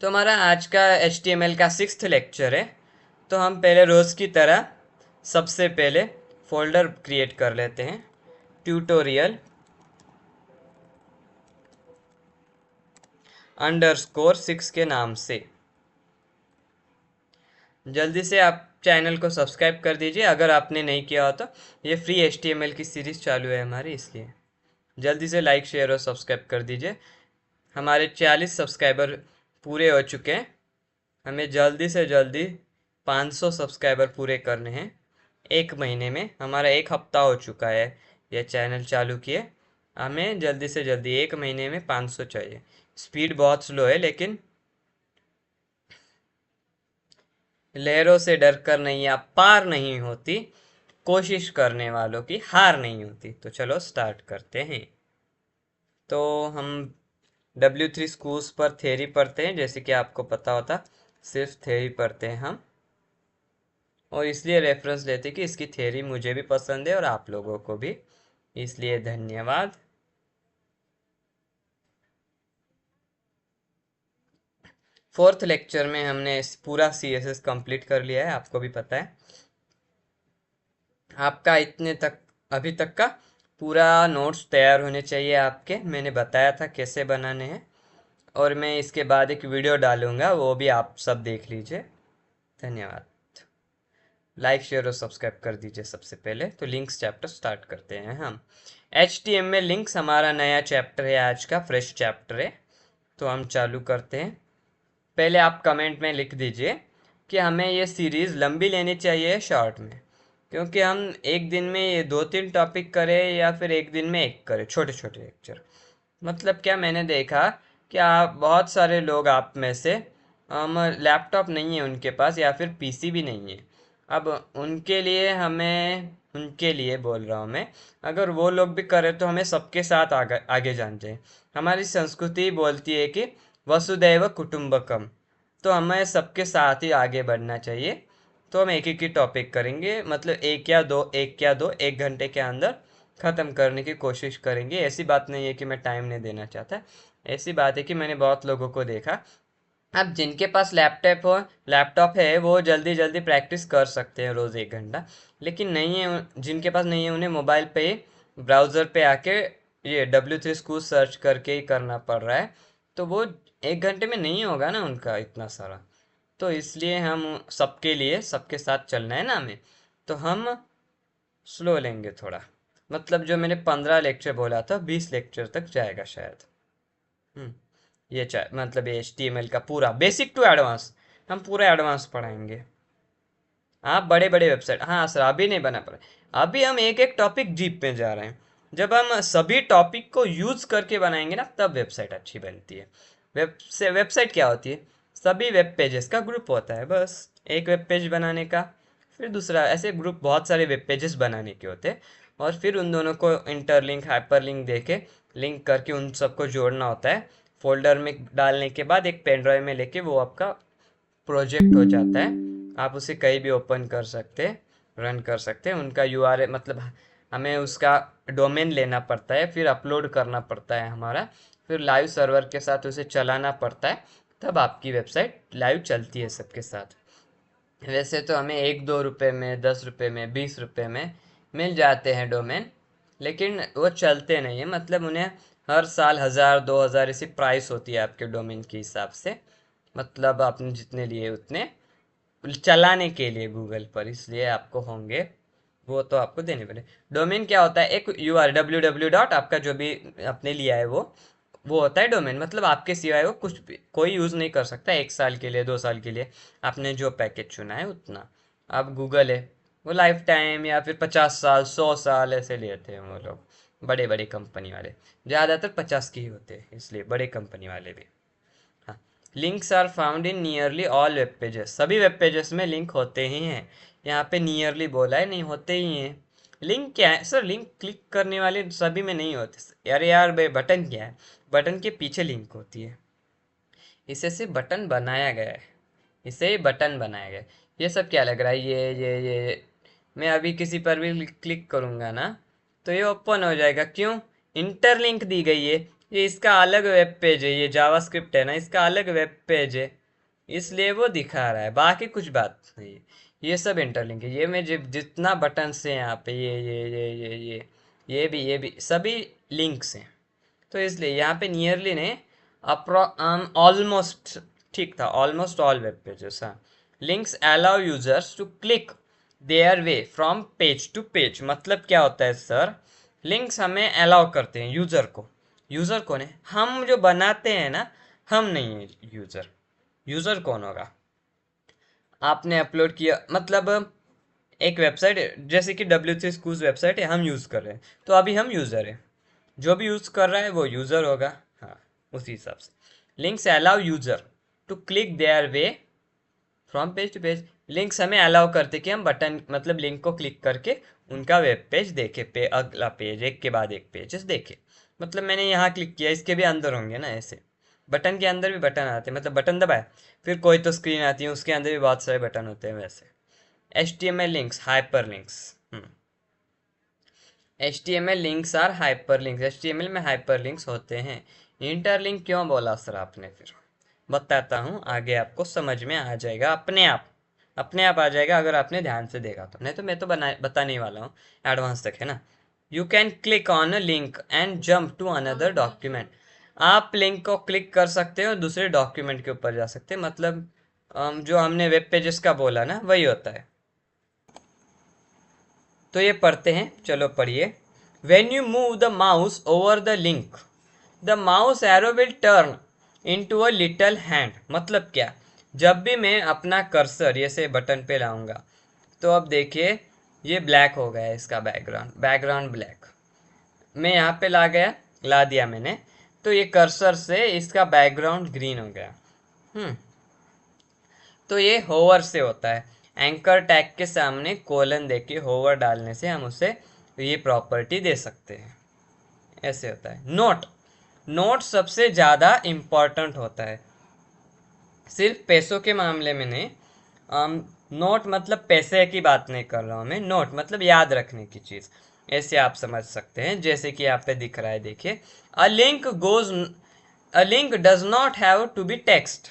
तो हमारा आज का HTML का 6th लेक्चर है। तो हम पहले रोज़ की तरह सबसे पहले फोल्डर क्रिएट कर लेते हैं, ट्यूटोरियल _6 के नाम से। जल्दी से आप चैनल को सब्सक्राइब कर दीजिए अगर आपने नहीं किया हो तो। ये फ्री HTML की सीरीज़ चालू है हमारी, इसलिए जल्दी से लाइक शेयर और सब्सक्राइब कर दीजिए। हमारे 40 सब्सक्राइबर पूरे हो चुके हैं। हमें जल्दी से जल्दी 500 सब्सक्राइबर पूरे करने हैं एक महीने में। हमारा एक हफ्ता हो चुका है यह चैनल चालू किए। हमें जल्दी से जल्दी एक महीने में 500 चाहिए। स्पीड बहुत स्लो है, लेकिन लहरों से डर कर नैया पार नहीं होती, कोशिश करने वालों की हार नहीं होती। तो चलो स्टार्ट करते हैं। तो हम W3 स्कूल्स पर थ्योरी पढ़ते हैं, जैसे कि आपको पता होता, सिर्फ थ्योरी पढ़ते हैं हम। और इसलिए रेफरेंस लेते कि इसकी थ्योरी मुझे भी पसंद है और आप लोगों को भी, इसलिए धन्यवाद। फोर्थ लेक्चर में हमने पूरा CSS कंप्लीट कर लिया है, आपको भी पता है। आपका इतने तक अभी तक का पूरा नोट्स तैयार होने चाहिए आपके। मैंने बताया था कैसे बनाने हैं, और मैं इसके बाद एक वीडियो डालूंगा, वो भी आप सब देख लीजिए। धन्यवाद। लाइक शेयर और सब्सक्राइब कर दीजिए। सबसे पहले तो लिंक्स चैप्टर स्टार्ट करते हैं हम। HTML लिंक्स हमारा नया चैप्टर है, आज का फ्रेश चैप्टर है। तो हम चालू करते हैं। पहले आप कमेंट में लिख दीजिए कि हमें ये सीरीज़ लंबी लेनी चाहिए शॉर्ट में, क्योंकि हम एक दिन में ये 2-3 टॉपिक करें या फिर एक दिन में एक करें छोटे छोटे लेक्चर। मतलब क्या, मैंने देखा कि आप बहुत सारे लोग आप में से लैपटॉप नहीं है उनके पास, या फिर PC भी नहीं है। अब उनके लिए बोल रहा हूँ मैं, अगर वो लोग भी करें तो हमें सबके साथ आगे आगे जाना चाहिए। हमारी संस्कृति बोलती है कि वसुदैव कुटुंबकम, तो हमें सबके साथ ही आगे बढ़ना चाहिए। तो हम एक एक ही टॉपिक करेंगे, मतलब एक घंटे के अंदर ख़त्म करने की कोशिश करेंगे। ऐसी बात नहीं है कि मैं टाइम नहीं देना चाहता, ऐसी बात है कि मैंने बहुत लोगों को देखा। अब जिनके पास लैपटॉप है वो जल्दी जल्दी प्रैक्टिस कर सकते हैं रोज़ 1 घंटा, लेकिन नहीं है, जिनके पास नहीं है उन्हें मोबाइल पे ही ब्राउज़र पे आके ये W3 स्कूल सर्च करके ही करना पड़ रहा है। तो वो 1 घंटे में नहीं होगा ना उनका इतना सारा। तो इसलिए हम सबके लिए सबके साथ चलना है ना हमें, तो हम स्लो लेंगे थोड़ा। मतलब जो मैंने 15 लेक्चर बोला था 20 लेक्चर तक जाएगा शायद। हम्म ये मतलब ये HTML का पूरा बेसिक टू एडवांस हम पूरा एडवांस पढ़ाएंगे। आप बड़े बड़े वेबसाइट, हाँ सर अभी नहीं बना पड़े। अभी हम एक एक टॉपिक डीप में जा रहे हैं। जब हम सभी टॉपिक को यूज करके बनाएंगे ना, तब वेबसाइट अच्छी बनती है। वेबसाइट क्या होती है? सभी वेब पेजेस का ग्रुप होता है, बस एक वेब पेज बनाने का, फिर दूसरा, ऐसे ग्रुप बहुत सारे वेब पेजेस बनाने के होते हैं। और फिर उन दोनों को इंटरलिंक हाइपरलिंक देके लिंक करके उन सबको जोड़ना होता है। फोल्डर में डालने के बाद एक पेन ड्राइव में लेके वो आपका प्रोजेक्ट हो जाता है। आप उसे कहीं भी ओपन कर सकते हैं, रन कर सकते हैं। उनका URL, मतलब हमें उसका डोमेन लेना पड़ता है, फिर अपलोड करना पड़ता है हमारा, फिर लाइव सर्वर के साथ उसे चलाना पड़ता है, तब आपकी वेबसाइट लाइव चलती है सबके साथ। वैसे तो हमें 1-2 रुपये में, 10 रुपये में, 20 रुपये में मिल जाते हैं डोमेन, लेकिन वो चलते नहीं है। मतलब उन्हें हर साल 1000-2000 ऐसी प्राइस होती है आपके डोमेन के हिसाब से। मतलब आपने जितने लिए उतने चलाने के लिए गूगल पर, इसलिए आपको होंगे, वो तो आपको देने पड़े। डोमेन क्या होता है? एक URL www डॉट आपका जो भी आपने लिया है वो होता है डोमेन। मतलब आपके सिवाय वो कुछ भी कोई यूज़ नहीं कर सकता, 1 साल के लिए, 2 साल के लिए, आपने जो पैकेज चुना है उतना। अब गूगल है, वो लाइफ टाइम या फिर 50 साल, 100 साल ऐसे लेते हैं वो लोग, बड़े बड़े कंपनी वाले। ज़्यादातर 50 के ही होते हैं, इसलिए बड़े कंपनी वाले भी। हाँ, links are found in nearly all web pages, सभी वेब पेजेस में लिंक होते ही हैं। यहाँ पे नियरली बोला है, नहीं होते ही हैं। लिंक क्या है सर? लिंक क्लिक करने वाले सभी में नहीं होते। अरे यार बे, बटन क्या है? बटन के पीछे लिंक होती है, इसे से बटन बनाया गया है, इसे ही बटन बनाया गया है। ये सब क्या लग रहा है? ये मैं अभी किसी पर भी क्लिक करूंगा ना, तो ये ओपन हो जाएगा। क्यों? इंटरलिंक दी गई है। ये इसका अलग वेब पेज है, ये जावास्क्रिप्ट है ना, इसका अलग वेब पेज है, इसलिए वो दिखा रहा है, बाकी कुछ बात नहीं है। ये सब इंटरलिंक है। ये में जितना बटन है यहाँ पे, ये भी सभी लिंक्स हैं। तो इसलिए यहाँ पे नियरली ने अप्रो ऑलमोस्ट ठीक था, ऑलमोस्ट ऑल वेब पेजेस। हाँ, links allow users to click their way from page to page. मतलब क्या होता है सर, लिंक्स हमें अलाउ करते हैं यूजर को। यूजर कौन है? हम जो बनाते हैं ना, हम नहीं है यूजर। यूजर कौन होगा? आपने अपलोड किया, मतलब एक वेबसाइट जैसे कि W3 स्कूल्स वेबसाइट है, हम यूज़ कर रहे हैं, तो अभी हम यूज़र हैं। जो भी यूज़ कर रहा है वो यूज़र होगा। हाँ, उसी हिसाब से links allow user to click their way from page to page. Links हमें अलाउ करते कि हम बटन मतलब लिंक को क्लिक करके उनका वेब पेज देखे, अगला पेज एक के बाद एक पेजेस देखे। मतलब मैंने यहाँ क्लिक किया, इसके भी अंदर होंगे ना, ऐसे बटन के अंदर भी बटन आते हैं, मतलब बटन दबाए फिर कोई तो स्क्रीन आती है, उसके अंदर भी बहुत सारे बटन होते हैं वैसे। HTML links, hyper links. HTML links are hyper links. HTML में हाइपर लिंक्स होते हैं। इंटरलिंक क्यों बोला सर आपने? फिर बताता हूँ, आगे आपको समझ में आ जाएगा अपने आप आ जाएगा, अगर आपने ध्यान से देखा तो। नहीं तो मैं तो बताने ही वाला हूँ, एडवांस तक है ना। You can click on a link and jump to another document. आप लिंक को क्लिक कर सकते हो, दूसरे डॉक्यूमेंट के ऊपर जा सकते हैं। मतलब जो हमने वेब पेजेस का बोला ना, वही होता है। तो ये पढ़ते हैं, चलो पढ़िए। When you move the mouse over the link, the mouse arrow will turn into a little hand. मतलब क्या? जब भी मैं अपना कर्सर ये से बटन पे लाऊंगा, तो अब देखिए ये ब्लैक हो गया है, इसका बैकग्राउंड ब्लैक। मैं यहाँ पे ला दिया मैंने, तो ये कर्सर से इसका बैकग्राउंड ग्रीन हो गया। हम्म तो ये होवर से होता है। एंकर टैग के सामने कोलन देके होवर डालने से हम उसे ये प्रॉपर्टी दे सकते हैं। ऐसे होता है। नोट, नोट सबसे ज़्यादा इम्पॉर्टेंट होता है, सिर्फ पैसों के मामले में नहीं। नोट मतलब पैसे की बात नहीं कर रहा हूँ मैं, नोट मतलब याद रखने की चीज़। ऐसे आप समझ सकते हैं, जैसे कि यहाँ पे दिख रहा है, देखिए। A link does not have to be text.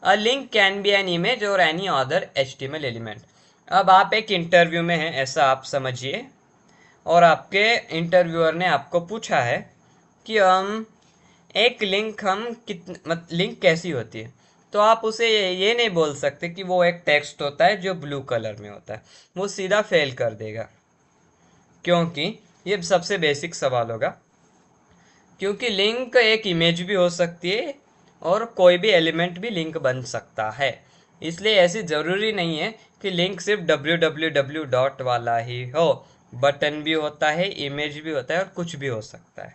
A link can be an image और एनी अदर HTML एलिमेंट। अब आप एक इंटरव्यू में हैं, ऐसा आप समझिए, और आपके इंटरव्यूअर ने आपको पूछा है कि एक लिंक लिंक कैसी होती है। तो आप उसे ये नहीं बोल सकते कि वो एक टेक्स्ट होता है जो ब्लू कलर में होता है, वो सीधा फेल कर देगा। क्योंकि ये सबसे बेसिक सवाल होगा, क्योंकि लिंक एक इमेज भी हो सकती है और कोई भी एलिमेंट भी लिंक बन सकता है। इसलिए ऐसी ज़रूरी नहीं है कि लिंक सिर्फ www डॉट वाला ही हो, बटन भी होता है, इमेज भी होता है और कुछ भी हो सकता है।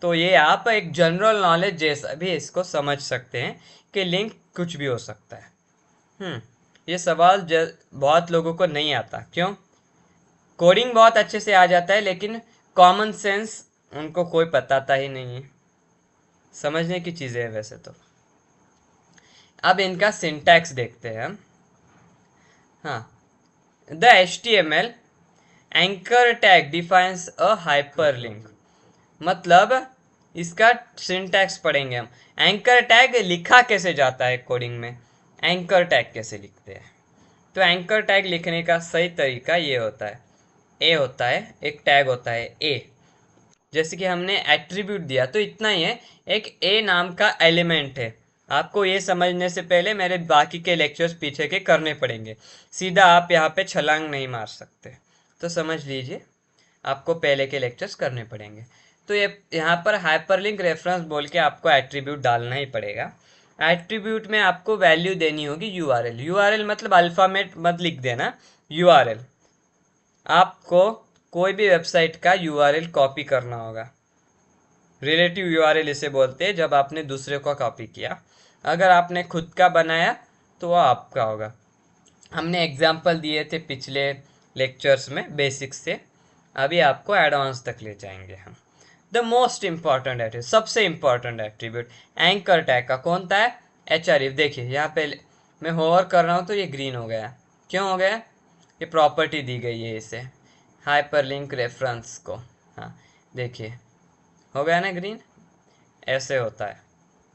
तो ये आप एक जनरल नॉलेज जैसा भी इसको समझ सकते हैं कि लिंक कुछ भी हो सकता है। ये सवाल बहुत लोगों को नहीं आता। क्यों? कोडिंग बहुत अच्छे से आ जाता है, लेकिन कॉमन सेंस उनको कोई बताता ही नहीं है। समझने की चीज़ें हैं वैसे तो। अब इनका सिंटैक्स देखते हैं हम। हाँ, the HTML anchor tag defines a hyperlink. मतलब इसका सिंटैक्स पढ़ेंगे हम। एंकर टैग लिखा कैसे जाता है कोडिंग में, एंकर टैग कैसे लिखते हैं। तो एंकर टैग लिखने का सही तरीका ये होता है, ए होता है, एक टैग होता है ए। जैसे कि हमने एट्रीब्यूट दिया तो इतना ही है, एक ए नाम का एलिमेंट है। आपको ये समझने से पहले मेरे बाकी के लेक्चर्स पीछे के करने पड़ेंगे, सीधा आप यहाँ पे छलांग नहीं मार सकते। तो समझ लीजिए, आपको पहले के लेक्चर्स करने पड़ेंगे। तो ये यहाँ पर हाइपरलिंक रेफरेंस बोल के आपको एट्रीब्यूट डालना ही पड़ेगा। एट्रीब्यूट में आपको वैल्यू देनी होगी यूआरएल। यूआरएल मतलब अल्फ़ामेट मत लिख देना, यूआरएल। आपको कोई भी वेबसाइट का यूआरएल कॉपी करना होगा। रिलेटिव यूआरएल इसे बोलते हैं, जब आपने दूसरे को कॉपी किया। अगर आपने खुद का बनाया तो वो आपका होगा। हमने एग्जाम्पल दिए थे पिछले लेक्चर्स में बेसिक्स से, अभी आपको एडवांस तक ले जाएंगे हम। द मोस्ट इंपॉर्टेंट एट्रीब्यूट, सबसे इंपॉर्टेंट एट्रीब्यूट एंकर टैग का कौन सा है? href। देखिए यहाँ पे मैं होवर कर रहा हूँ तो ये ग्रीन हो गया। क्यों हो गया? ये प्रॉपर्टी दी गई है इसे, हाइपरलिंक रेफरेंस को। हाँ, देखिए हो गया ना ग्रीन। ऐसे होता है।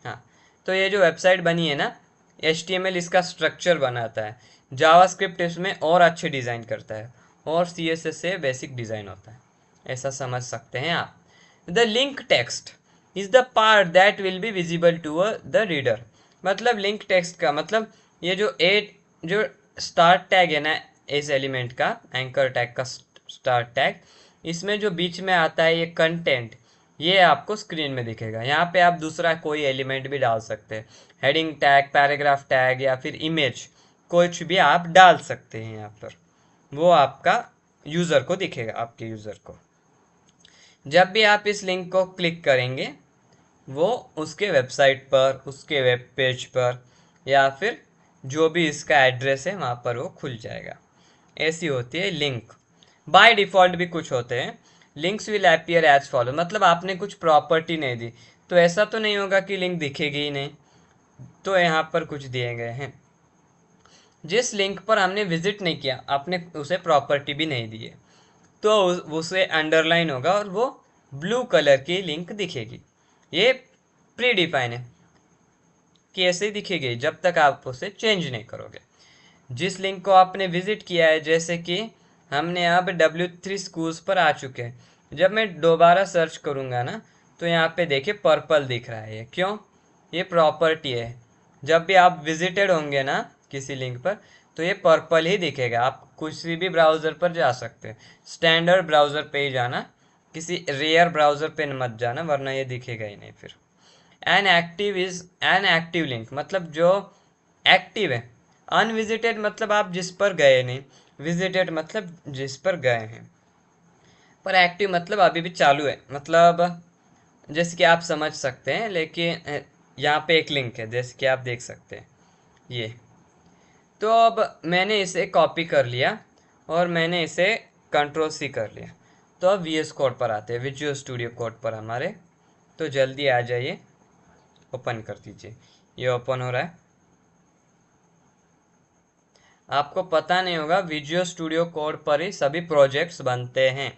हाँ, तो ये जो वेबसाइट बनी है ना, HTML इसका स्ट्रक्चर बनाता है, जावास्क्रिप्ट इसमें और अच्छे डिज़ाइन करता है, और CSS से बेसिक डिज़ाइन होता है। ऐसा समझ सकते हैं आप। The link text is the part that will be visible to the reader. मतलब लिंक टेक्स्ट का मतलब ये जो स्टार्ट टैग है ना, इस एलिमेंट का, एंकर टैग का स्टार्ट टैग, इसमें जो बीच में आता है ये कंटेंट, ये आपको स्क्रीन में दिखेगा। यहाँ पे आप दूसरा कोई एलिमेंट भी डाल सकते हैं, हेडिंग टैग, पैराग्राफ टैग या फिर इमेज, कुछ भी आप डाल सकते हैं यहाँ पर। वो आपका यूज़र को दिखेगा, आपके यूज़र को। जब भी आप इस लिंक को क्लिक करेंगे, वो उसके वेबसाइट पर, उसके वेब पेज पर, या फिर जो भी इसका एड्रेस है वहाँ पर वो खुल जाएगा। ऐसी होती है लिंक। बाय डिफ़ॉल्ट भी कुछ होते हैं। Links will appear as follow, मतलब आपने कुछ प्रॉपर्टी नहीं दी तो ऐसा तो नहीं होगा कि लिंक दिखेगी ही नहीं। तो यहाँ पर कुछ दिए गए हैं। जिस लिंक पर हमने विजिट नहीं किया, आपने उसे प्रॉपर्टी भी नहीं दी है, तो उसे अंडरलाइन होगा और वो ब्लू कलर की लिंक दिखेगी। ये प्री डिफाइन है कि ऐसे ही दिखेगी जब तक आप उसे चेंज नहीं करोगे। जिस लिंक को आपने विजिट किया है, जैसे कि हमने अब W3 स्कूल्स पर आ चुके हैं, जब मैं दोबारा सर्च करूँगा ना, तो यहाँ पे देखिए पर्पल दिख रहा है। ये क्यों? ये प्रॉपर्टी है। जब भी आप विजिटेड होंगे ना किसी लिंक पर, तो ये पर्पल ही दिखेगा। आप किसी भी ब्राउज़र पर जा सकते हैं, स्टैंडर्ड ब्राउज़र पे ही जाना, किसी रेयर ब्राउज़र पे मत जाना, वरना ये दिखेगा ही नहीं फिर। An active is an active link, मतलब जो एक्टिव है। अनविजिटेड मतलब आप जिस पर गए नहीं, विजिटेड मतलब जिस पर गए हैं, पर एक्टिव मतलब अभी भी चालू है। मतलब जैसे कि आप समझ सकते हैं, लेकिन यहाँ पे एक लिंक है जैसे कि आप देख सकते हैं ये। तो अब मैंने इसे कॉपी कर लिया और मैंने इसे Ctrl+C कर लिया। तो अब VS कोड पर आते हैं, विजुअल स्टूडियो कोड पर हमारे। तो जल्दी आ जाइए, ओपन कर दीजिए। ये ओपन हो रहा है। आपको पता नहीं होगा, विजुअल स्टूडियो कोड पर ही सभी प्रोजेक्ट्स बनते हैं।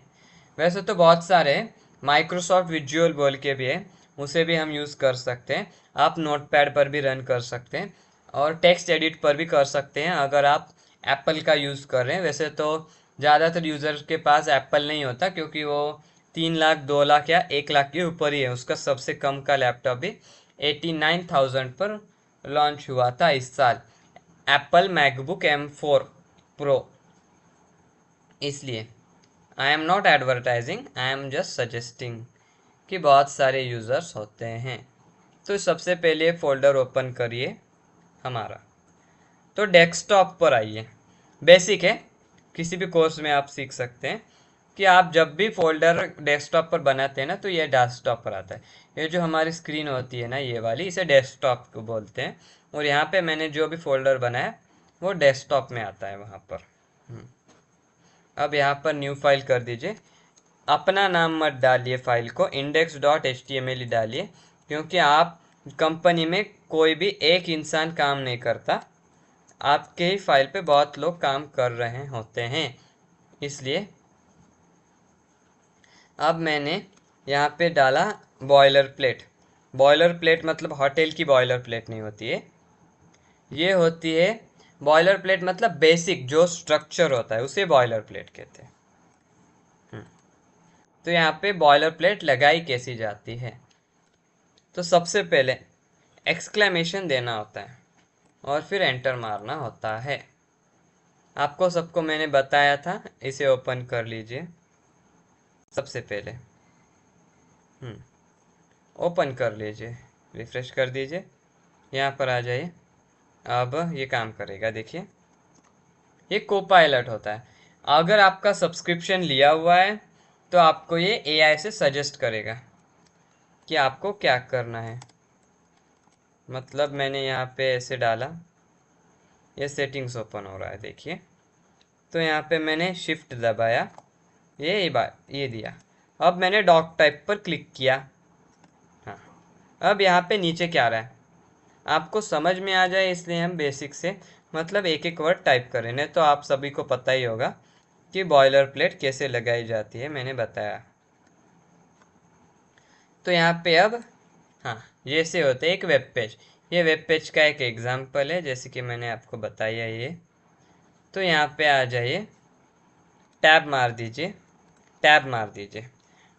वैसे तो बहुत सारे माइक्रोसॉफ्ट विजुअल बोल के भी है, उसे भी हम यूज़ कर सकते हैं। आप नोटपैड पर भी रन कर सकते हैं और टेक्स्ट एडिट पर भी कर सकते हैं अगर आप एप्पल का यूज़ कर रहे हैं। वैसे तो ज़्यादातर यूज़र्स के पास एप्पल नहीं होता, क्योंकि वो 3 लाख 2 लाख या 1 लाख के ऊपर ही है। उसका सबसे कम का लैपटॉप भी 89,000 पर लॉन्च हुआ था इस साल, एप्पल मैकबुक M4 प्रो। इसलिए I am not advertising, I am just suggesting कि बहुत सारे यूज़र्स होते हैं। तो सबसे पहले फोल्डर ओपन करिए हमारा। तो डेस्कटॉप पर आइए। बेसिक है, किसी भी कोर्स में आप सीख सकते हैं कि आप जब भी फोल्डर डेस्कटॉप पर बनाते हैं ना, तो ये डेस्कटॉप पर आता है। ये जो हमारी स्क्रीन होती है ना, ये वाली, इसे डेस्कटॉप को बोलते हैं। और यहाँ पे मैंने जो भी फोल्डर बनाया वो डेस्कटॉप में आता है वहाँ पर। अब यहाँ पर न्यू फाइल कर दीजिए। अपना नाम मत डालिए, फाइल को index.html ही डालिए, क्योंकि आप कंपनी में कोई भी एक इंसान काम नहीं करता, आपके ही फाइल पे बहुत लोग काम कर रहे होते हैं। इसलिए अब मैंने यहाँ पे डाला बॉयलर प्लेट। बॉयलर प्लेट मतलब होटल की बॉयलर प्लेट नहीं होती है, ये होती है बॉयलर प्लेट मतलब बेसिक जो स्ट्रक्चर होता है उसे बॉयलर प्लेट कहते हैं। तो यहाँ पे बॉयलर प्लेट लगाई कैसी जाती है? तो सबसे पहले एक्सक्लेमेशन देना होता है और फिर एंटर मारना होता है। आपको सबको मैंने बताया था। इसे ओपन कर लीजिए। सबसे पहले ओपन कर लीजिए, रिफ्रेश कर दीजिए, यहाँ पर आ जाइए। अब ये काम करेगा, देखिए ये कोपायलट होता है। अगर आपका सब्सक्रिप्शन लिया हुआ है तो आपको ये AI से सजेस्ट करेगा कि आपको क्या करना है। मतलब मैंने यहाँ पे ऐसे डाला, ये सेटिंग्स ओपन हो रहा है, देखिए। तो यहाँ पे मैंने शिफ्ट दबाया, ये दिया। अब मैंने डॉक टाइप पर क्लिक किया। हाँ, अब यहाँ पे नीचे क्या आ रहा है आपको समझ में आ जाए, इसलिए हम बेसिक से मतलब एक एक वर्ड टाइप करें, नहीं तो आप सभी को पता ही होगा कि बॉयलर प्लेट कैसे लगाई जाती है, मैंने बताया। तो यहाँ पे अब हाँ, ये से होते हैं एक वेब पेज। ये वेब पेज का एक एग्जांपल है, जैसे कि मैंने आपको बताया ये। तो यहाँ पे आ जाइए, टैब मार दीजिए, टैब मार दीजिए।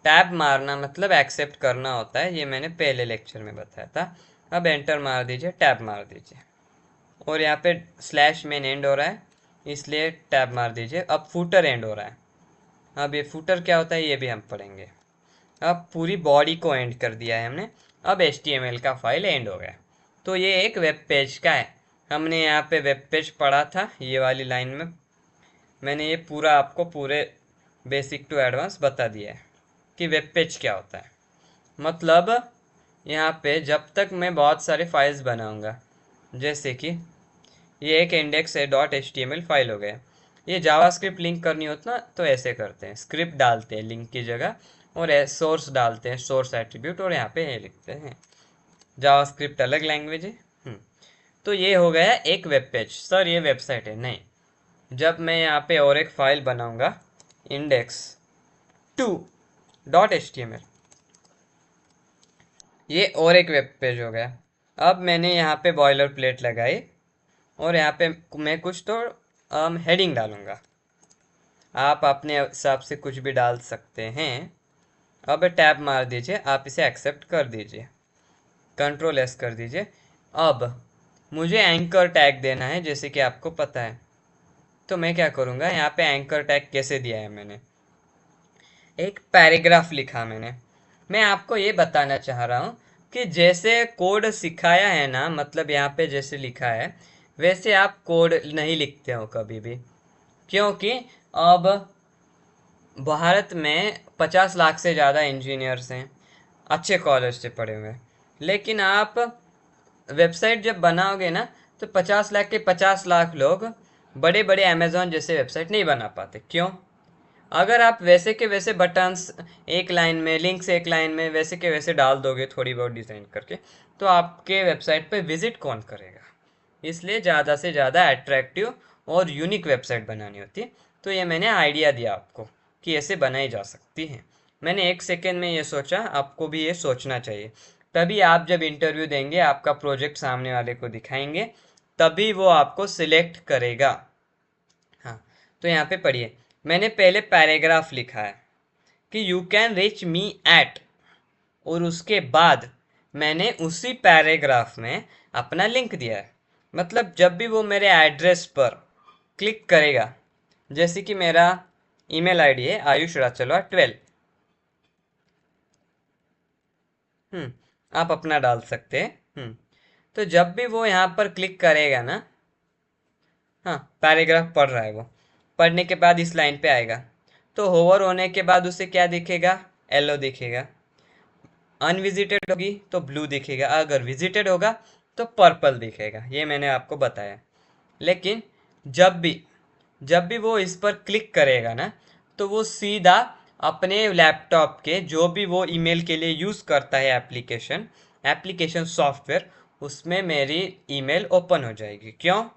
टैब मारना मतलब एक्सेप्ट करना होता है, ये मैंने पहले लेक्चर में बताया था। अब एंटर मार दीजिए, टैब मार दीजिए। और यहाँ पे स्लैश मेन एंड हो रहा है, इसलिए टैब मार दीजिए। अब फूटर एंड हो रहा है। अब ये फूटर क्या होता है ये भी हम पढ़ेंगे। अब पूरी बॉडी को एंड कर दिया है हमने। अब HTML का फाइल एंड हो गया। तो ये एक वेब पेज का है। हमने यहाँ पे वेब पेज पढ़ा था, ये वाली लाइन में मैंने ये पूरा आपको पूरे बेसिक टू एडवांस बता दिया है कि वेब पेज क्या होता है। मतलब यहाँ पे जब तक मैं बहुत सारे फाइल्स बनाऊंगा, जैसे कि ये एक इंडेक्स है .html फाइल हो गया। ये जावास्क्रिप्ट लिंक करनी होती ना तो ऐसे करते हैं, स्क्रिप्ट डालते हैं लिंक की जगह, और सोर्स डालते हैं, सोर्स एट्रीब्यूट, और यहाँ पे ये लिखते हैं। जावास्क्रिप्ट अलग लैंग्वेज है। तो ये हो गया एक वेब पेज। सर ये वेबसाइट है, नहीं। जब मैं यहाँ पे और एक फाइल बनाऊंगा, index2.html, ये और एक वेब पेज हो गया। अब मैंने यहाँ पे बॉयलर प्लेट लगाई, और यहाँ पे मैं कुछ तो हेडिंग डालूंगा। आप अपने हिसाब से कुछ भी डाल सकते हैं। अब टैब मार दीजिए, आप इसे एक्सेप्ट कर दीजिए, कंट्रोल एस कर दीजिए। अब मुझे एंकर टैग देना है, जैसे कि आपको पता है। तो मैं क्या करूँगा, यहाँ पे एंकर टैग कैसे दिया है मैंने, एक पैराग्राफ लिखा मैंने। मैं आपको ये बताना चाह रहा हूँ कि जैसे कोड सिखाया है ना, मतलब यहाँ पे जैसे लिखा है वैसे आप कोड नहीं लिखते हो कभी भी, क्योंकि अब भारत में 50 लाख से ज़्यादा इंजीनियर्स हैं, अच्छे कॉलेज से पढ़े हुए। लेकिन आप वेबसाइट जब बनाओगे ना, तो 50 लाख के 50 लाख लोग बड़े बड़े अमेजोन जैसे वेबसाइट नहीं बना पाते। क्यों? अगर आप वैसे के वैसे बटन्स एक लाइन में, लिंक्स एक लाइन में वैसे के वैसे डाल दोगे थोड़ी बहुत डिज़ाइन करके, तो आपके वेबसाइट पे विजिट कौन करेगा? इसलिए ज़्यादा से ज़्यादा अट्रैक्टिव और यूनिक वेबसाइट बनानी होती है। तो ये मैंने आइडिया दिया आपको कि ऐसे बनाई जा सकती है। मैंने 1 सेकेंड में ये सोचा, आपको भी ये सोचना चाहिए। तभी आप जब इंटरव्यू देंगे, आपका प्रोजेक्ट सामने वाले को दिखाएंगे, तभी वो आपको सिलेक्ट करेगा। हाँ, तो यहाँ पे पढ़िए, मैंने पहले पैराग्राफ लिखा है कि you can reach me at, और उसके बाद मैंने उसी पैराग्राफ में अपना लिंक दिया है। मतलब जब भी वो मेरे एड्रेस पर क्लिक करेगा, जैसे कि मेरा ईमेल आईडी है ayush.12, आप अपना डाल सकते हैं। तो जब भी वो यहाँ पर क्लिक करेगा ना, हाँ पैराग्राफ पढ़ रहा है वो, पढ़ने के बाद इस लाइन पे आएगा, तो होवर होने के बाद उसे क्या दिखेगा, येलो दिखेगा। अनविजिटेड होगी तो ब्लू दिखेगा, अगर विजिटेड होगा तो पर्पल दिखेगा। ये मैंने आपको बताया। लेकिन जब भी वो इस पर क्लिक करेगा ना, तो वो सीधा अपने लैपटॉप के जो भी वो ईमेल के लिए यूज़ करता है एप्लीकेशन सॉफ्टवेयर, उसमें मेरी ईमेल ओपन हो जाएगी। क्यों?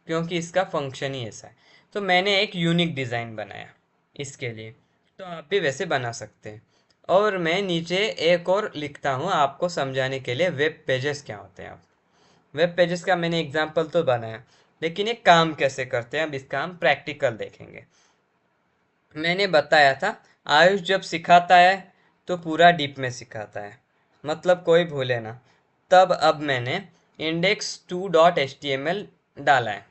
क्योंकि इसका फंक्शन ही ऐसा है। तो मैंने एक यूनिक डिज़ाइन बनाया इसके लिए, तो आप भी वैसे बना सकते हैं। और मैं नीचे एक और लिखता हूँ आपको समझाने के लिए, वेब पेजेस क्या होते हैं। आप वेब पेजेस का मैंने एग्जांपल तो बनाया, लेकिन ये काम कैसे करते हैं अब इसका हम प्रैक्टिकल देखेंगे। मैंने बताया था आयुष जब सिखाता है तो पूरा डीप में सिखाता है, मतलब कोई भूले ना। तब अब मैंने index2.html डाला है।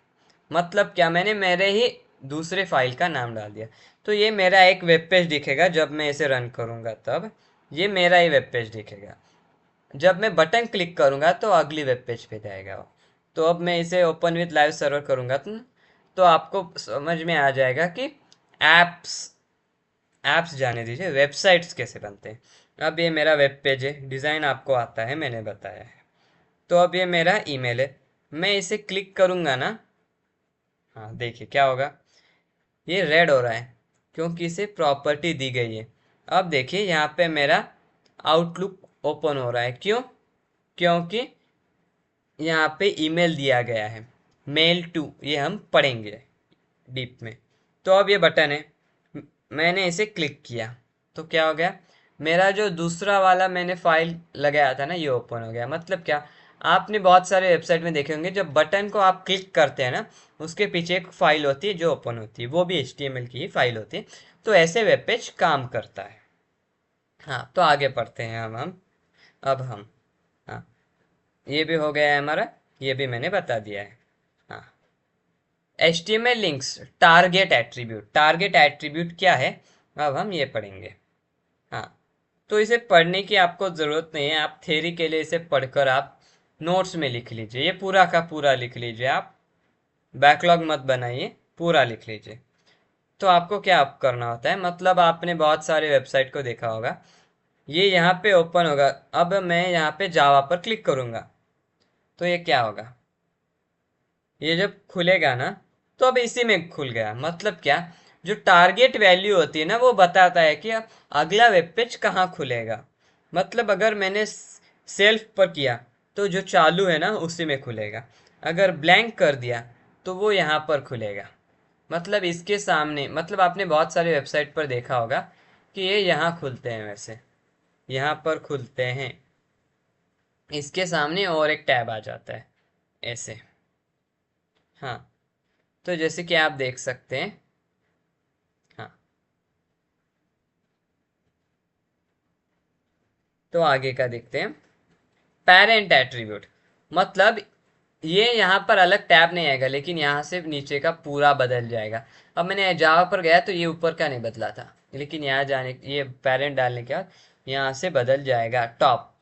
मतलब क्या, मैंने मेरे ही दूसरे फाइल का नाम डाल दिया। तो ये मेरा एक वेब पेज दिखेगा, जब मैं इसे रन करूँगा तब ये मेरा ही वेब पेज दिखेगा। जब मैं बटन क्लिक करूँगा तो अगली वेब पेज पे जाएगा वो। तो अब मैं इसे ओपन विद लाइव सर्वर करूँगा तो आपको समझ में आ जाएगा कि एप्स एप्स जाने दीजिए, वेबसाइट्स कैसे बनते हैं। अब ये मेरा वेब पेज है, डिज़ाइन आपको आता है, मैंने बताया है। तो अब ये मेरा ईमेल है, मैं इसे क्लिक करूँगा ना, हाँ देखिए क्या होगा, ये रेड हो रहा है क्योंकि इसे प्रॉपर्टी दी गई है। अब देखिए यहाँ पे मेरा आउटलुक ओपन हो रहा है। क्यों? क्योंकि यहाँ पे ईमेल दिया गया है, मेल टू, ये हम पढ़ेंगे डीप में। तो अब ये बटन है, मैंने इसे क्लिक किया तो क्या हो गया, मेरा जो दूसरा वाला मैंने फाइल लगाया था ना, ये ओपन हो गया। मतलब क्या, आपने बहुत सारे वेबसाइट में देखे होंगे, जब बटन को आप क्लिक करते हैं ना, उसके पीछे एक फाइल होती है जो ओपन होती है, वो भी HTML की ही फाइल होती है। तो ऐसे वेब पेज काम करता है। हाँ, तो आगे पढ़ते हैं हम अब हम हाँ, ये भी हो गया है हमारा, ये भी मैंने बता दिया है। हाँ, HTML links, target attribute. Target attribute क्या है, अब हम ये पढ़ेंगे। हाँ, तो इसे पढ़ने की आपको ज़रूरत नहीं है, आप थ्योरी के लिए इसे पढ़कर आप नोट्स में लिख लीजिए, ये पूरा का पूरा लिख लीजिए आप, बैकलॉग मत बनाइए, पूरा लिख लीजिए। तो आपको क्या आप करना होता है, मतलब आपने बहुत सारे वेबसाइट को देखा होगा, ये यहाँ पे ओपन होगा। अब मैं यहाँ पे जावा पर क्लिक करूँगा, तो ये क्या होगा, ये जब खुलेगा ना, तो अब इसी में खुल गया। मतलब क्या, जो टारगेट वैल्यू होती है ना, वो बताता है कि अब अगला वेब पेज कहाँ खुलेगा। मतलब अगर मैंने सेल्फ पर किया, तो जो चालू है ना उसी में खुलेगा। अगर ब्लैंक कर दिया, तो वो यहाँ पर खुलेगा। मतलब इसके सामने, मतलब आपने बहुत सारे वेबसाइट पर देखा होगा कि ये यहाँ खुलते हैं, वैसे यहाँ पर खुलते हैं, इसके सामने और एक टैब आ जाता है ऐसे। हाँ, तो जैसे कि आप देख सकते हैं। हाँ, तो आगे का देखते हैं। पेरेंट एट्रीब्यूट, मतलब ये यहाँ पर अलग टैब नहीं आएगा, लेकिन यहाँ से नीचे का पूरा बदल जाएगा। अब मैंने जावा पर गया तो ये ऊपर का नहीं बदला था, लेकिन यहाँ जाने, ये पेरेंट डालने के बाद यहाँ से बदल जाएगा top.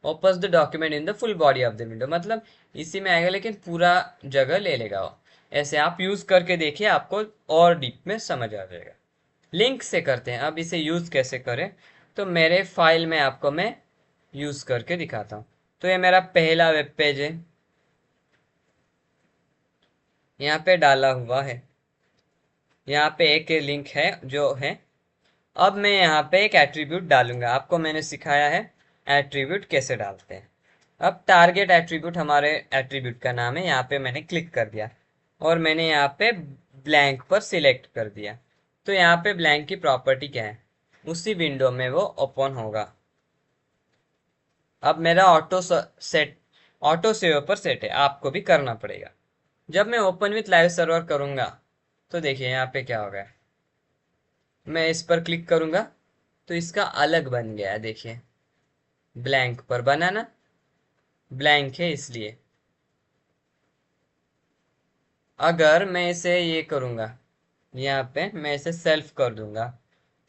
Opens the document in the full body of the window, मतलब इसी में आएगा, लेकिन पूरा जगह ले लेगा वो। ऐसे आप यूज करके देखिए, आपको और डीप में समझ आ जाएगा। लिंक से करते हैं, अब इसे यूज कैसे करें, तो मेरे फाइल में आपको मैं यूज करके दिखाता हूँ। तो ये मेरा पहला वेब पेज है, यहाँ पे डाला हुआ है, यहाँ पे एक लिंक है जो है। अब मैं यहाँ पे एक एट्रीब्यूट डालूंगा, आपको मैंने सिखाया है एट्रीब्यूट कैसे डालते हैं। अब टारगेट एट्रीब्यूट हमारे एट्रीब्यूट का नाम है, यहाँ पे मैंने क्लिक कर दिया और मैंने यहाँ पे ब्लैंक पर सिलेक्ट कर दिया। तो यहाँ पे ब्लैंक की प्रॉपर्टी क्या है, उसी विंडो में वो ओपन होगा। अब मेरा ऑटो सेव पर सेट है, आपको भी करना पड़ेगा। जब मैं ओपन विथ लाइव सर्वर करूंगा, तो देखिए यहाँ पे क्या होगा, मैं इस पर क्लिक करूंगा तो इसका अलग बन गया है, देखिए ब्लैंक पर बना ना, ब्लैंक है इसलिए। अगर मैं इसे ये करूंगा, यहाँ पे मैं इसे सेल्फ कर दूंगा,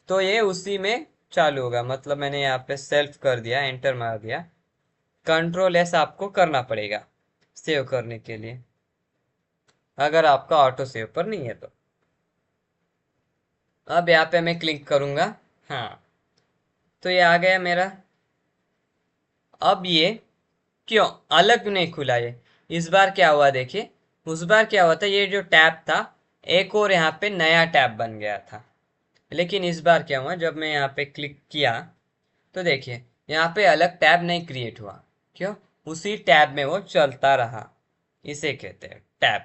तो ये उसी में चालू होगा। मतलब मैंने यहाँ पे सेल्फ कर दिया, एंटर मार दिया, कंट्रोल एस आपको करना पड़ेगा सेव करने के लिए, अगर आपका ऑटो सेव पर नहीं है तो। अब यहाँ पे मैं क्लिक करूंगा, हाँ, तो ये आ गया मेरा। अब ये क्यों अलग नहीं खुला, ये इस बार क्या हुआ देखिए, उस बार क्या हुआ था, ये जो टैब था एक और यहाँ पे नया टैब बन गया था। लेकिन इस बार क्या हुआ, जब मैं यहाँ पे क्लिक किया, तो देखिए यहाँ पे अलग टैब नहीं क्रिएट हुआ। क्यों, उसी टैब में वो चलता रहा, इसे कहते हैं टैब।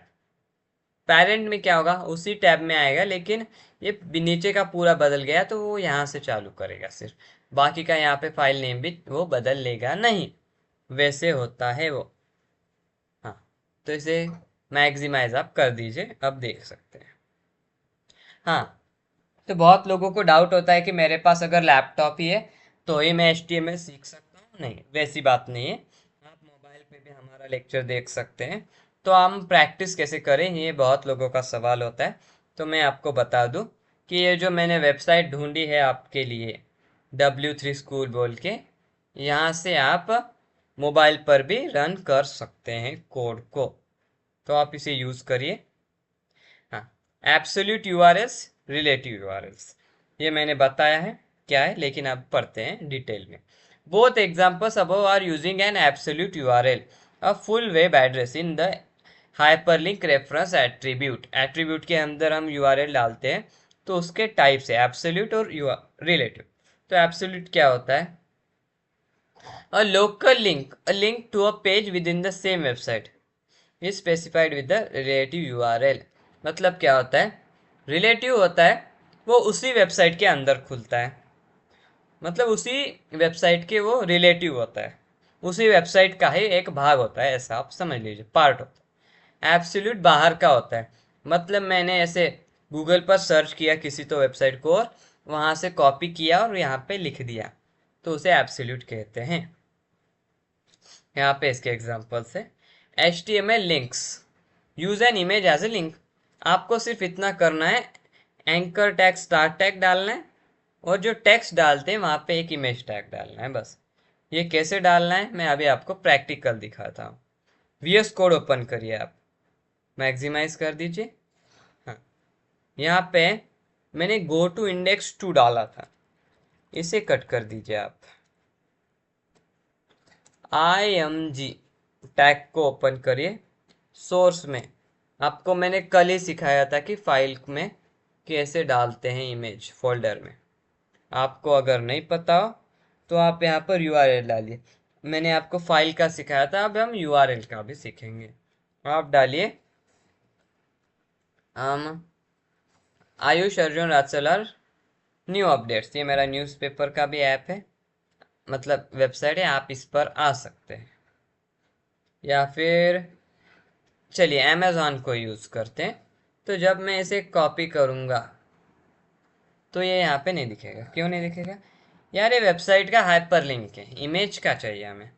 पेरेंट में क्या होगा, उसी टैब में आएगा, लेकिन ये नीचे का पूरा बदल गया, तो वो यहाँ से चालू करेगा सिर्फ, बाकी का यहाँ पे फाइल नेम भी वो बदल लेगा नहीं, वैसे होता है वो। हाँ, तो इसे मैक्सिमाइज आप कर दीजिए, अब देख सकते हैं। हाँ, तो बहुत लोगों को डाउट होता है कि मेरे पास अगर लैपटॉप ही है तो ही मैं HTML सीख सकता हूँ, नहीं वैसी बात नहीं है, आप मोबाइल पे भी हमारा लेक्चर देख सकते हैं। तो हम प्रैक्टिस कैसे करें, ये बहुत लोगों का सवाल होता है। तो मैं आपको बता दूं कि ये जो मैंने वेबसाइट ढूंढी है आपके लिए, W3 स्कूल बोल के, यहाँ से आप मोबाइल पर भी रन कर सकते हैं कोड को, तो आप इसे यूज़ करिए। हाँ, एब्सोल्यूट यूआरएल्स, रिलेटिव यूआरएल्स, ये मैंने बताया है क्या है, लेकिन अब पढ़ते हैं डिटेल में। Both examples above are using an absolute URL, a full web address in the hyperlink reference attribute. Attribute के अंदर हम यूआरएल डालते हैं, तो उसके टाइप से एब्सोल्यूट और रिलेटिव। तो एब्सोल्यूट क्या होता है, a local link, a link to a page within the same website is specified with the relative URL. मतलब क्या होता है, रिलेटिव होता है वो उसी वेबसाइट के अंदर खुलता है, मतलब उसी वेबसाइट के वो रिलेटिव होता है, उसी वेबसाइट का ही एक भाग होता है, ऐसा आप समझ लीजिए, पार्ट होता है। एब्सोल्यूट बाहर का होता है, मतलब मैंने ऐसे गूगल पर सर्च किया किसी तो वेबसाइट को और वहां से कॉपी किया और यहाँ पे लिख दिया, तो उसे एब्सोल्यूट कहते हैं। यहाँ पे इसके एग्जांपल्स है। HTML links use an image as a link. आपको सिर्फ इतना करना है, एंकर टैग स्टार्ट टैग डालना है और जो टेक्स्ट डालते हैं वहां पे एक इमेज टैग डालना है बस। ये कैसे डालना है मैं अभी आपको प्रैक्टिकल दिखाता हूँ। VS कोड ओपन करिए आप, मैक्सिमाइज कर दीजिए। हाँ, यहाँ पे मैंने गो टू इंडेक्स 2 डाला था, इसे कट कर दीजिए आप। IMG टैग को ओपन करिए। सोर्स में आपको मैंने कल ही सिखाया था कि फाइल में कैसे डालते हैं इमेज फोल्डर में। आपको अगर नहीं पता हो तो आप यहाँ पर URL डालिए। मैंने आपको फाइल का सिखाया था, अब हम URL का भी सीखेंगे। आप डालिए आयुष अर्जुन राजसलार न्यू अपडेट्स। ये मेरा न्यूज़पेपर का भी ऐप है, मतलब वेबसाइट है, आप इस पर आ सकते हैं। या फिर चलिए अमेज़ॉन को यूज़ करते हैं। तो जब मैं इसे कॉपी करूँगा तो ये यहाँ पे नहीं दिखेगा। क्यों नहीं दिखेगा? यार ये वेबसाइट का हाइपरलिंक है, इमेज का चाहिए हमें।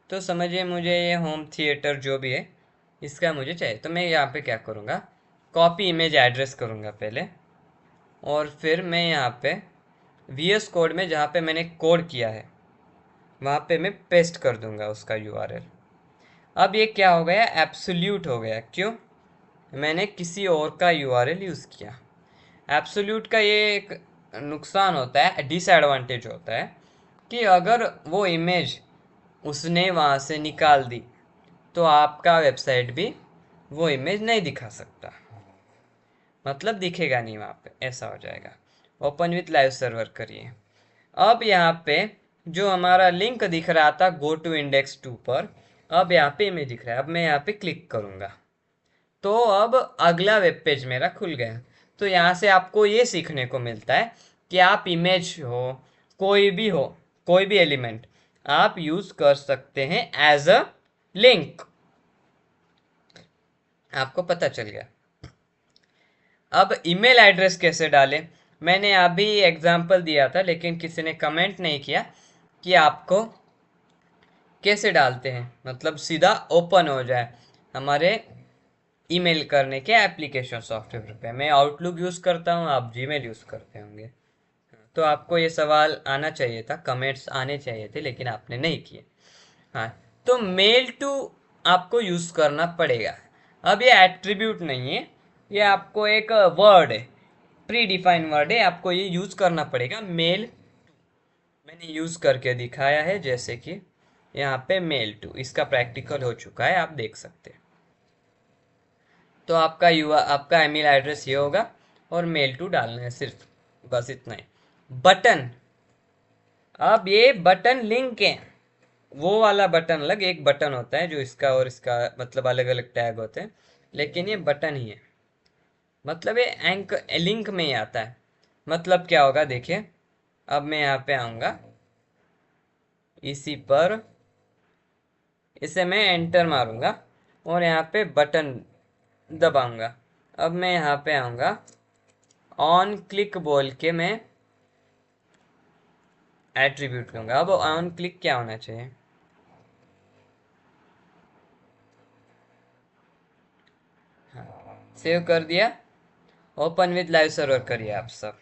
तो समझिए मुझे ये होम थिएटर जो भी है इसका मुझे चाहिए, तो मैं यहाँ पे क्या करूँगा, कॉपी इमेज एड्रेस करूँगा पहले, और फिर मैं यहाँ पे VS कोड में जहाँ पे मैंने कोड किया है वहाँ पे मैं पेस्ट कर दूंगा उसका URL। अब ये क्या हो गया, एब्सोल्यूट हो गया। क्यों? मैंने किसी और का URL यूज़ किया। एब्सोल्यूट का ये एक नुकसान होता है, डिसएडवांटेज होता है कि अगर वो इमेज उसने वहाँ से निकाल दी तो आपका वेबसाइट भी वो इमेज नहीं दिखा सकता, मतलब दिखेगा नहीं वहाँ पे, ऐसा हो जाएगा। ओपन विथ लाइव सर्वर करिए। अब यहाँ पे जो हमारा लिंक दिख रहा था गो टू इंडेक्स 2 पर, अब यहाँ पे इमेज दिख रहा है। अब मैं यहाँ पे क्लिक करूँगा तो अब अगला वेब पेज मेरा खुल गया। तो यहाँ से आपको ये सीखने को मिलता है कि आप इमेज हो, कोई भी हो, कोई भी एलिमेंट आप यूज कर सकते हैं एज अ लिंक। आपको पता चल गया। अब ईमेल एड्रेस कैसे डालें, मैंने अभी एग्जांपल दिया था लेकिन किसी ने कमेंट नहीं किया कि आपको कैसे डालते हैं, मतलब सीधा ओपन हो जाए हमारे ईमेल करने के एप्लीकेशन सॉफ्टवेयर पे। मैं आउटलुक यूज़ करता हूँ, आप जीमेल यूज़ करते होंगे। तो आपको ये सवाल आना चाहिए था, कमेंट्स आने चाहिए थे, लेकिन आपने नहीं किए। हाँ, तो मेल टू आपको यूज़ करना पड़ेगा। अब ये एट्रीब्यूट नहीं है, ये आपको एक वर्ड है, प्री डिफाइंड वर्ड है, आपको ये यूज़ करना पड़ेगा। मेल मैंने यूज़ करके दिखाया है, जैसे कि यहाँ पे मेल टू, इसका प्रैक्टिकल हो चुका है, आप देख सकते हैं। तो आपका ईमेल एड्रेस ये होगा और मेल टू डालना है सिर्फ, बस इतना ही। बटन, अब ये बटन लिंक है, वो वाला बटन अलग, एक बटन होता है जो इसका और इसका मतलब अलग अलग टैग होते हैं, लेकिन ये बटन ही है, मतलब ये एंक लिंक में ही आता है। मतलब क्या होगा देखिए, अब मैं यहाँ पे आऊँगा, इसी पर इसे मैं एंटर मारूंगा और यहाँ पे बटन दबाऊंगा। अब मैं यहाँ पे आऊँगा, ऑन क्लिक बोल के मैं एट्रीब्यूट लूँगा। अब ऑन क्लिक क्या होना चाहिए, सेव कर दिया। ओपन विद लाइव सर्वर करिए आप सब।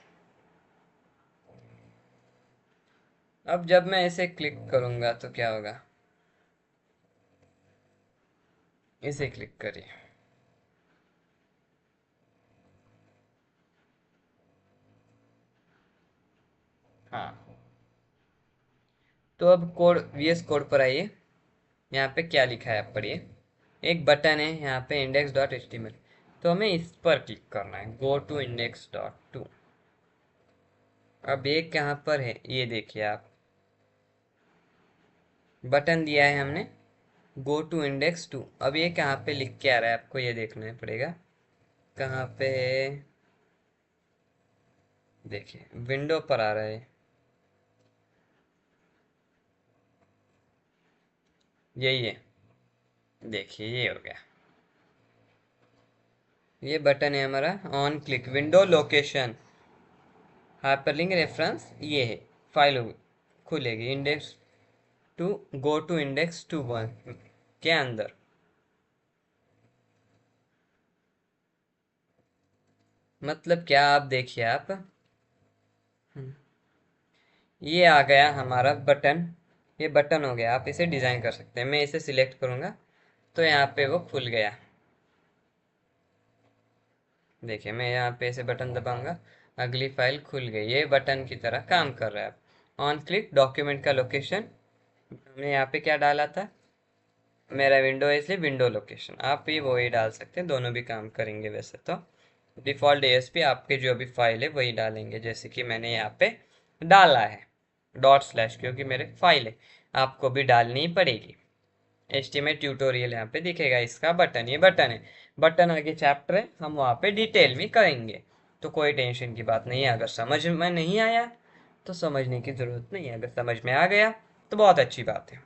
अब जब मैं इसे क्लिक करूँगा तो क्या होगा, इसे क्लिक करिए। हाँ, तो अब कोड VS कोड पर आइए, यहाँ पे क्या लिखा है आप पढ़िए। एक बटन है यहाँ पे index.html, तो हमें इस पर क्लिक करना है, गो टू index.to। अब ये कहाँ पर है ये देखिए आप, बटन दिया है हमने गो टू इंडेक्स 2। अब ये कहाँ पे लिख के आ रहा है आपको ये देखना पड़ेगा, कहाँ पे, देखिए विंडो पर आ रहा है। यही है, देखिए ये हो गया। ये बटन है हमारा on click window location hyperlink reference, ये है फाइल खुलेगी index two, go to index two one के अंदर। मतलब क्या, आप देखिए आप, ये आ गया हमारा बटन, ये बटन हो गया। आप इसे डिज़ाइन कर सकते हैं, मैं इसे सिलेक्ट करूँगा तो यहाँ पे वो खुल गया। देखिए मैं यहाँ पे इसे बटन दबाऊंगा, अगली फाइल खुल गई, ये बटन की तरह काम कर रहा है। ऑन क्लिक डॉक्यूमेंट का लोकेशन, हमने यहाँ पे क्या डाला था, मेरा विंडो है इसलिए विंडो लोकेशन, आप भी वही डाल सकते हैं, दोनों भी काम करेंगे। वैसे तो डिफ़ॉल्ट ASP आपके जो भी फाइल है वही डालेंगे, जैसे कि मैंने यहाँ पे डाला है डॉट स्लैश, क्योंकि मेरे फाइल है, आपको भी डालनी ही पड़ेगी। HTML ट्यूटोरियल यहाँ पे दिखेगा, इसका बटन, ये बटन है, बटन आगे चैप्टर है, हम वहाँ पे डिटेल में करेंगे, तो कोई टेंशन की बात नहीं है। अगर समझ में नहीं आया तो समझने की ज़रूरत नहीं है, अगर समझ में आ गया तो बहुत अच्छी बात है।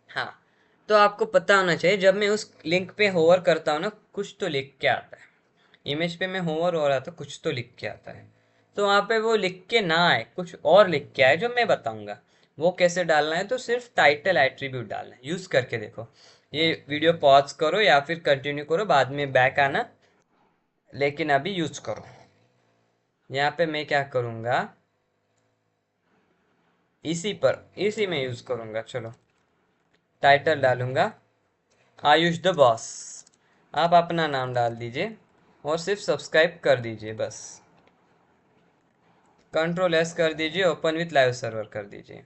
हाँ, तो आपको पता होना चाहिए, जब मैं उस लिंक पे होवर करता हूँ ना, कुछ तो लिख के आता है। इमेज पे मैं होवर हो रहा था, कुछ तो लिख के आता है, तो वहाँ पे वो लिख के ना आए, कुछ और लिख के आए जो मैं बताऊंगा। वो कैसे डालना है, तो सिर्फ टाइटल एट्रीब्यूट डालना है, यूज़ करके देखो। ये वीडियो पॉज करो या फिर कंटिन्यू करो, बाद में बैक आना, लेकिन अभी यूज करो। यहाँ पे मैं क्या करूँगा, इसी में यूज़ करूँगा। चलो टाइटल डालूंगा आयुष द बॉस, आप अपना नाम डाल दीजिए और सिर्फ सब्सक्राइब कर दीजिए बस। Ctrl+S कर दीजिए, ओपन विथ लाइव सर्वर कर दीजिए,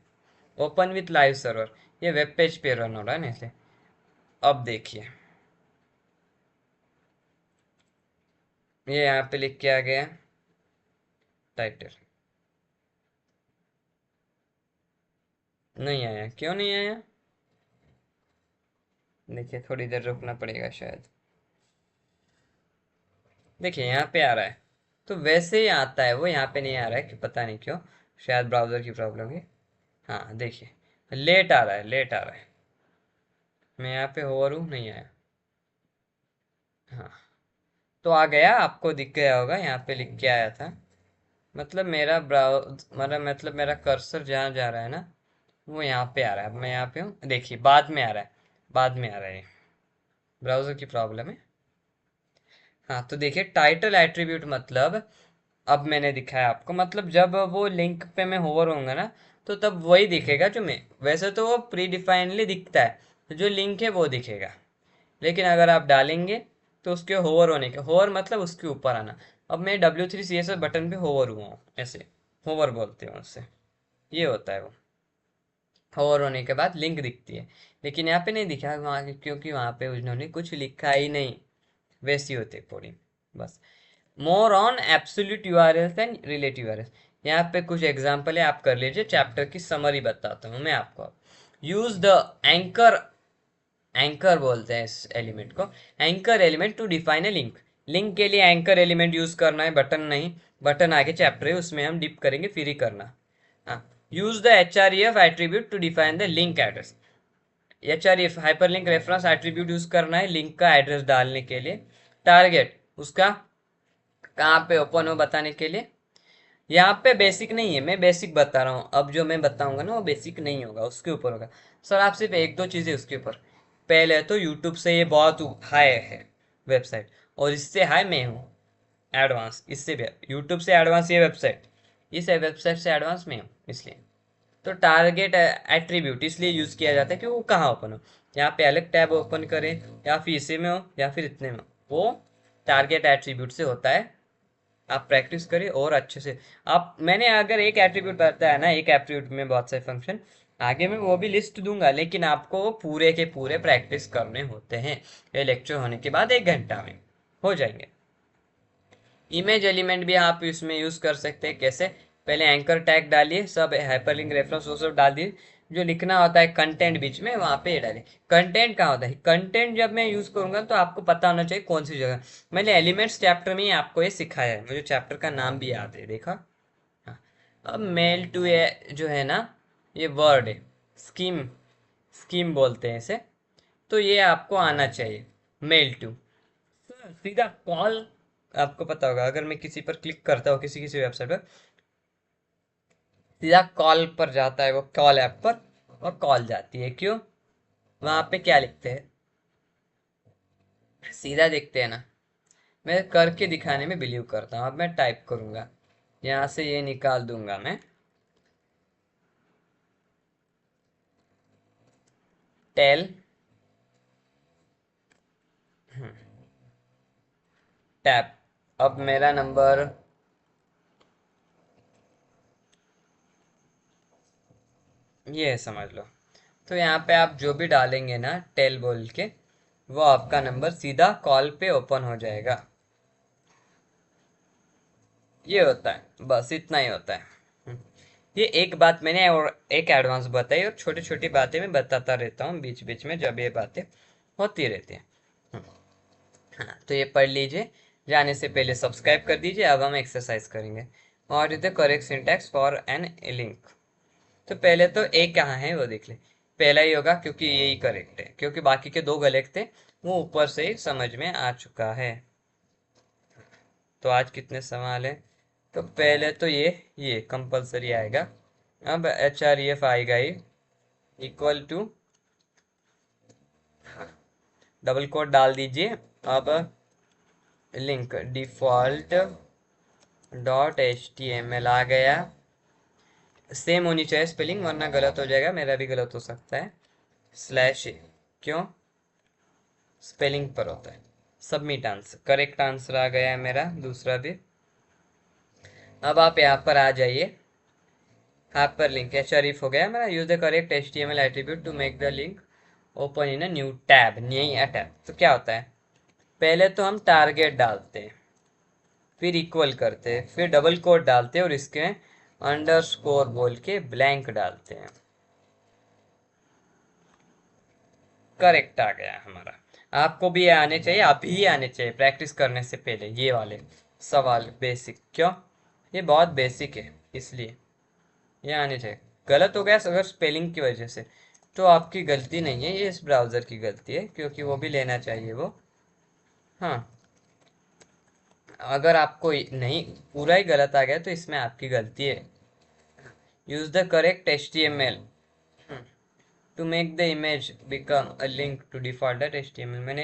ओपन विथ लाइव सर्वर, ये वेब पेज पे रन हो रहा है ना इसलिए। अब देखिए ये यहाँ पे लिख के आ गया टाइटल, नहीं आया, क्यों नहीं आया, देखिए थोड़ी देर रुकना पड़ेगा शायद। देखिए यहाँ पे आ रहा है, तो वैसे ही आता है वो, यहाँ पे नहीं आ रहा है कि पता नहीं क्यों, शायद ब्राउज़र की प्रॉब्लम है। हाँ देखिए लेट आ रहा है, लेट आ रहा है, मैं यहाँ पे होवर हूँ, नहीं आया। हाँ, तो आ गया, आपको दिख गया होगा, यहाँ पे लिख के आया था। मतलब मेरा ब्राउज मतलब मेरा कर्सर जहाँ जा रहा है ना, वो यहाँ पे आ रहा है। अब मैं यहाँ पे हूँ, देखिए बाद में आ रहा है, बाद में आ रहा है, ब्राउज़र की प्रॉब्लम है। हाँ, तो देखिए टाइटल एट्रीब्यूट मतलब, अब मैंने दिखाया आपको, मतलब जब वो लिंक पे मैं होवर होऊंगा ना, तो तब वही दिखेगा जो मैं, वैसे तो वो प्री डिफाइनली दिखता है, तो जो लिंक है वो दिखेगा, लेकिन अगर आप डालेंगे तो उसके होवर होने के, होवर मतलब उसके ऊपर आना। अब मैं W3CSS बटन पे होवर हुआ हूँ, ऐसे होवर बोलते हैं उससे, ये होता है वो, होवर होने के बाद लिंक दिखती है। लेकिन यहाँ पे नहीं दिखा वहाँ, क्योंकि वहाँ पे उन्होंने कुछ लिखा ही नहीं, वैसी होती है कोडिंग बस। More on absolute URLs and relative URLs, यहाँ पे कुछ एग्जांपल है, आप कर लीजिए, चैप्टर की समरी बताता हूँ मैं आपको। यूज द एंकर, एंकर बोलते हैं इस एलिमेंट को, anchor element to define a link, link के लिए एंकर एलिमेंट यूज करना है, बटन नहीं, बटन आगे चैप्टर है उसमें हम डिप करेंगे फिर ही करना। हाँ, use the HREF attribute to define the link address, HREF hyperlink reference attribute use करना है लिंक का एड्रेस डालने के लिए। टारगेट उसका कहाँ पे ओपन हो बताने के लिए। यहाँ पे बेसिक नहीं है, मैं बेसिक बता रहा हूँ, अब जो मैं बताऊंगा ना वो बेसिक नहीं होगा, उसके ऊपर होगा। सर आप सिर्फ एक दो चीज़ें उसके ऊपर, पहले तो यूट्यूब से ये बहुत हाई है वेबसाइट, और इससे हाई मैं हूँ एडवांस, इससे भी यूट्यूब से एडवांस ये वेबसाइट, इस वेबसाइट से एडवांस मैं हूँ इसलिए। तो टारगेट एट्रीब्यूट इसलिए यूज़ किया जाता है कि वो कहाँ ओपन हो, यहाँ पे अलग टैब ओपन करें या फिर इसी में हो या फिर इतने में हो, वो टारगेट एट्रीब्यूट से होता है। आप प्रैक्टिस करिए और अच्छे से, आप, मैंने अगर एक एट्रीब्यूट बताया ना, एक एट्रीब्यूट में बहुत सारे फंक्शन, आगे मैं वो भी लिस्ट दूंगा, लेकिन आपको वो पूरे के पूरे प्रैक्टिस करने होते हैं। ये लेक्चर होने के बाद 1 घंटा में हो जाएंगे। इमेज एलिमेंट भी आप इसमें यूज़ कर सकते हैं, कैसे, पहले एंकर टैग डालिए, सब हाइपरलिंक रेफरेंस वो सब डाल दिए, जो लिखना होता है कंटेंट बीच में वहाँ पे डालिए। कंटेंट कहाँ होता है, कंटेंट जब मैं यूज़ करूँगा तो आपको पता होना चाहिए कौन सी जगह, मैंने एलिमेंट्स चैप्टर में ही आपको ये सिखाया है, मुझे चैप्टर का नाम भी याद है, देखा। हाँ, अब मेल टू ए जो है ना, ये वर्ड है, स्कीम, स्कीम बोलते हैं इसे। तो ये आपको आना चाहिए मेल टू। सीधा कॉल, आपको पता होगा अगर मैं किसी पर क्लिक करता हूँ किसी किसी वेबसाइट पर, सीधा कॉल पर जाता है वो, कॉल ऐप पर, और कॉल जाती है। क्यों? वहां पे क्या लिखते हैं, सीधा देखते हैं ना। मैं करके दिखाने में बिलीव करता हूँ। अब मैं टाइप करूंगा, यहाँ से ये निकाल दूंगा मैं, टेल टैप। अब मेरा नंबर ये है, समझ लो। तो यहाँ पे आप जो भी डालेंगे ना टेल बोल के, वो आपका नंबर सीधा कॉल पे ओपन हो जाएगा। ये होता है, बस इतना ही होता है। ये एक बात मैंने और एक एडवांस बताई, और छोटी छोटी बातें मैं बताता रहता हूँ बीच बीच में जब ये बातें होती रहती हैं। हाँ, तो ये पढ़ लीजिए। जाने से पहले सब्सक्राइब कर दीजिए। अब हम एक्सरसाइज करेंगे। और the correct syntax for an link. तो पहले तो ए कहाँ है वो देख ले। पहला ही होगा क्योंकि यही करेक्ट है, क्योंकि बाकी के दो गलत थे, वो ऊपर से ही समझ में आ चुका है। तो आज कितने सवाल हैं? तो पहले तो ये कंपलसरी आएगा। अब एच आर एफ आएगा ही, इक्वल टू, डबल कोट डाल दीजिए। अब link default dot H T M L आ गया। सेम होनी चाहिए स्पेलिंग, वरना गलत हो जाएगा, मेरा भी गलत हो सकता है। स्लैश ए, क्यों? स्पेलिंग पर होता है। सबमिट आंसर, करेक्ट आंसर आ गया है मेरा, दूसरा भी। अब आप यहाँ पर आ जाइए, हाइपर लिंक एचआरइफ हो गया मेरा। Use the correct HTML attribute to make the link open in a new tab, नई टैब। तो क्या होता है, पहले तो हम टारगेट डालते हैं, फिर इक्वल करते हैं, फिर डबल कोट डालते हैं, और इसके अंडरस्कोर बोल के ब्लैंक डालते हैं। करेक्ट आ गया हमारा। आपको भी ये आने चाहिए, अभी आने चाहिए प्रैक्टिस करने से पहले ये वाले सवाल बेसिक। क्यों? ये बहुत बेसिक है, इसलिए ये आने चाहिए। गलत हो गया अगर स्पेलिंग की वजह से, तो आपकी गलती नहीं है, ये इस ब्राउज़र की गलती है, क्योंकि वो भी लेना चाहिए वो। हाँ, अगर आपको नहीं पूरा ही गलत आ गया तो इसमें आपकी गलती है। Use the correct HTML to make the image become a link to default HTML। मैंने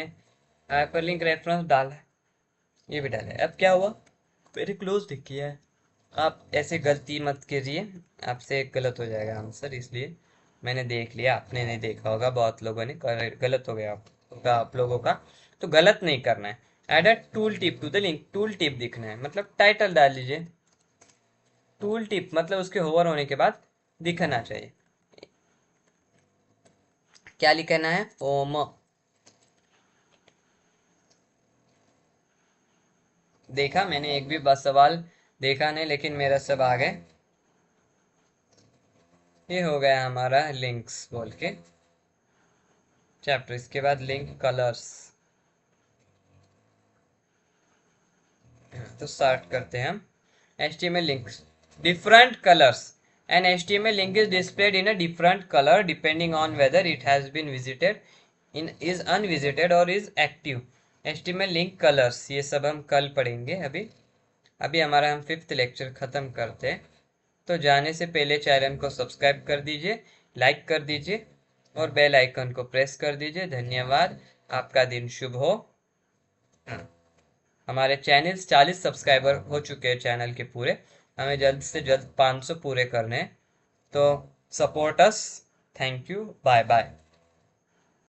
हाइपर लिंक रेफरेंस डाला है, ये भी डाला है। अब क्या हुआ, मेरे क्लोज लिख किया है। आप ऐसे गलती मत कीजिए, आपसे गलत हो जाएगा आंसर, इसलिए मैंने देख लिया, आपने नहीं देखा होगा, बहुत लोगों ने गलत हो गया होगा आप लोगों का। तो गलत नहीं करना है। Add a tool tip to the link, tool tip दिखना है, मतलब टाइटल डाल लीजिए। टूल टिप मतलब उसके होवर होने के बाद दिखना चाहिए। क्या लिखना है? ओम। देखा, मैंने एक भी बस सवाल देखा नहीं, लेकिन मेरा सब आ गए। ये हो गया हमारा लिंक्स बोल के चैप्टर। इसके बाद लिंक कलर्स। तो स्टार्ट करते हैं हम। HTML links, different colors. An HTML link is displayed in a different color depending on whether it has been visited, is unvisited or is active. HTML link colors, ये सब हम कल पढ़ेंगे। अभी अभी हमारा हम 5th लेक्चर ख़त्म करते हैं। तो जाने से पहले चैनल को सब्सक्राइब कर दीजिए, लाइक कर दीजिए, और बेल आइकन को प्रेस कर दीजिए। धन्यवाद, आपका दिन शुभ हो। हमारे चैनल 40 सब्सक्राइबर हो चुके हैं चैनल के पूरे, हमें जल्द से जल्द 500 पूरे करने हैं। तो support us. Thank you, bye bye.